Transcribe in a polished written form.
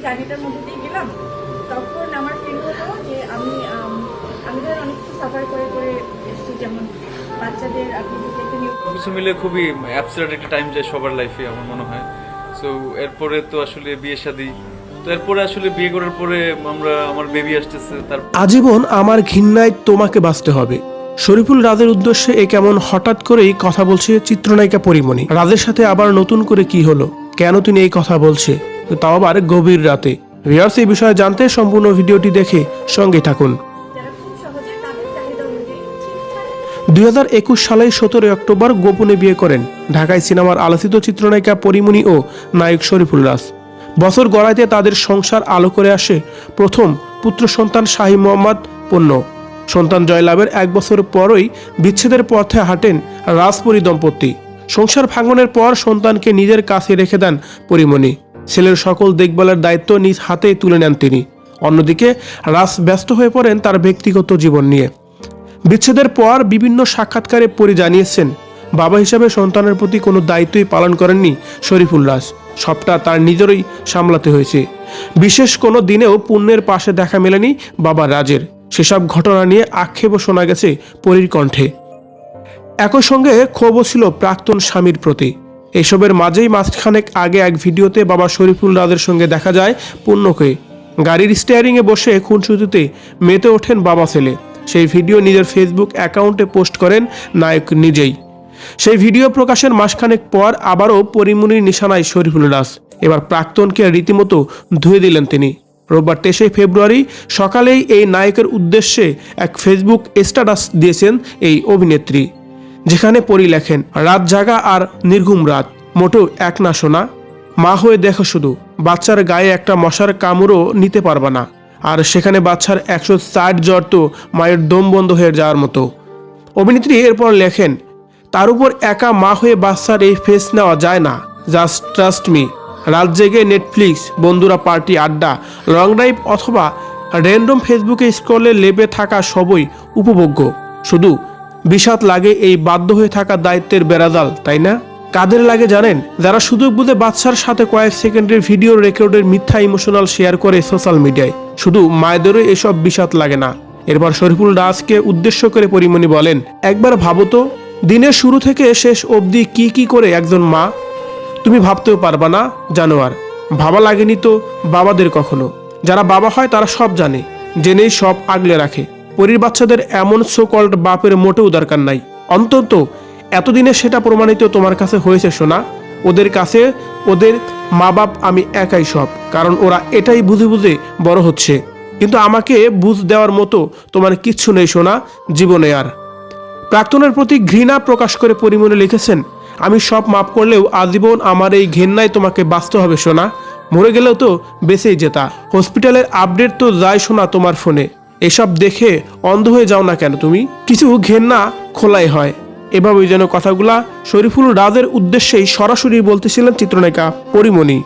জার্নিটার মধ্যে দিয়ে গেলাম, তখন আমার ফিল হলো যে আমি ধর অনেক কিছু সাফার করে করে এসেছি, যেমন বাচ্চাদের আপনি কিছু মিলে খুবই অ্যাবসার্ড একটা টাইম যায় সবার লাইফে আমার মনে হয়। সো এরপরে তো আসলে বিয়ে শাদী, তো এরপরে আসলে বিয়ে করার পরে আমার বেবি আসতেছে। তার আজীবন আমার ঘৃণায় তোমাকে বাঁচতে হবে। শরীফুল রাজের উদ্দেশ্যে এ কেমন হঠাৎ করেই কথা বলছে চিত্রনায়িকা পরিমণি। রাজের সাথে আবার নতুন করে কি হলো, কেন তিনি এই কথা বলছে, তাও আবার গভীর রাতে? ভিউয়ার্স, এই বিষয়ে জানতে সম্পূর্ণ ভিডিওটি দেখে সঙ্গে থাকুন। 2021 সালের 17 অক্টোবর গোপনে বিয়ে করেন ঢাকায় সিনেমার আলোচিত চিত্রনায়িকা পরিমণি ও নায়ক শরীফুল রাজ। বছর গড়াইতে তাদের সংসার আলো করে আসে প্রথম পুত্র সন্তান শাহী মোহাম্মদ পণ্য। সন্তান জয়লাভের 1 বছর পরই বিচ্ছেদের পথে হাঁটেন রাজপরি দম্পতি। সংসার ভাঙনের পর সন্তানকে নিজের কাছে রেখে দেন পরিমণি। ছেলের সকল দেখভালের দায়িত্ব নিজ হাতে তুলে নেন তিনি। অন্যদিকে রাজ ব্যস্ত হয়ে পড়েন তার ব্যক্তিগত জীবন নিয়ে। বিচ্ছেদের পর বিভিন্ন সাক্ষাৎকারে পরি জানিয়েছেন, বাবা হিসাবে সন্তানের প্রতি কোনো দায়িত্বই পালন করেননি শরীফুল রাজ, সবটা তার নিজেরই সামলাতে হয়েছে। বিশেষ কোনো দিনেও পুণ্যের পাশে দেখা মেলেনি বাবা রাজের। সেসব ঘটনা নিয়ে আক্ষেপও শোনা গেছে পরীর কণ্ঠে। একই সঙ্গে ক্ষোভও ছিল প্রাক্তন স্বামীর প্রতি। এসবের মাঝেই মাসখানেক আগে এক ভিডিওতে বাবা শরীফুল রাজের সঙ্গে দেখা যায় পূর্ণকে। গাড়ির স্টিয়ারিংয়ে বসে খুনসুটিতে মেতে ওঠেন বাবা ছেলে। সেই ভিডিও নিজের ফেসবুক অ্যাকাউন্টে পোস্ট করেন নায়ক নিজেই। সেই ভিডিও প্রকাশের মাসখানেক পর আবারও পরিমণির নিশানায় শরীফুল রাজ। এবার প্রাক্তনকে রীতিমতো ধুয়ে দিলেন তিনি। রোববার 23 ফেব্রুয়ারি সকালেই এই নায়কের উদ্দেশ্যে এক ফেসবুক স্ট্যাটাস দিয়েছেন এই অভিনেত্রী, যেখানে পরি লেখেন, রাত জাগা আর নির্ঘুম রাত, মোটেও এক না শোনা। মা হয়ে দেখো শুধু, বাচ্চার গায়ে একটা মশার কামড়ও নিতে পারবা না। আর সেখানে বাচ্চার 160 জ্বর তো মায়ের দম বন্ধ হয়ে যাওয়ার মতো। অভিনেত্রী এরপর লেখেন, তার উপর একা মা হয়ে বাচ্চার এই ফেস নেওয়া যায় না, জাস্ট ট্রাস্ট মি। রাত জেগে নেটফ্লিক্স, বন্ধুরা পার্টি, আড্ডা, লং ড্রাইভ অথবা র্যান্ডম ফেসবুকে স্ক্রলে লেবে থাকা সবই উপভোগ্য। শুধু বিষাদ লাগে এই বাধ্য হয়ে থাকা দায়িত্বের বেড়াজাল, তাই না? কাদের লাগে জানেন? যারা সুযোগ বুঝে বাচ্চার সাথে কয়েক সেকেন্ডের ভিডিও রেকর্ডের মিথ্যা ইমোশনাল শেয়ার করে সোশ্যাল মিডিয়ায়। শুধু মায়েদেরও এসব বিষাদ লাগে না। এরপর শরীফুল রাজকে উদ্দেশ্য করে পরিমণি বলেন, একবার ভাবো তো, দিনের শুরু থেকে শেষ অবধি কি কি করে একজন মা। তুমি ভাবতেও পারবা না, জানোয়ার। ভাবা লাগেনি তো বাবাদের কখনো। যারা বাবা হয় তারা সব জানে, জেনেই সব আগলে রাখে। পরীর বাচ্চাদের এমন সো কল্ড বাপের মোটেও দরকার নাই। অন্তত এতদিনে সেটা প্রমাণিত তোমার কাছে হয়েছে সোনা। ওদের কাছে ওদের মা বাপ আমি একাই সব, কারণ ওরা এটাই বুঝে বুঝে বড় হচ্ছে। কিন্তু আমাকে বুঝ দেওয়ার মতো তোমার কিচ্ছু নেই সোনা জীবনে আর। প্রাক্তনের প্রতি ঘৃণা প্রকাশ করে পরিমণি লিখেছেন, আমি সব মাপ করলেও আজীবন আমার এই ঘেন্নায় তোমাকে বাঁচতে হবে সোনা। মরে গেলেও তো বেঁচেই যেতা। হসপিটালের আপডেট তো যায় শোনা তোমার ফোনে। এসব দেখে অন্ধ হয়ে যাও না কেন তুমি? কিছু ঘেন্না খোলাই হয়। এভাবেই যেন কথাগুলা শরীফুল রাজের উদ্দেশ্যেই সরাসরি বলতেছিলেন চিত্রনায়িকা পরিমণি।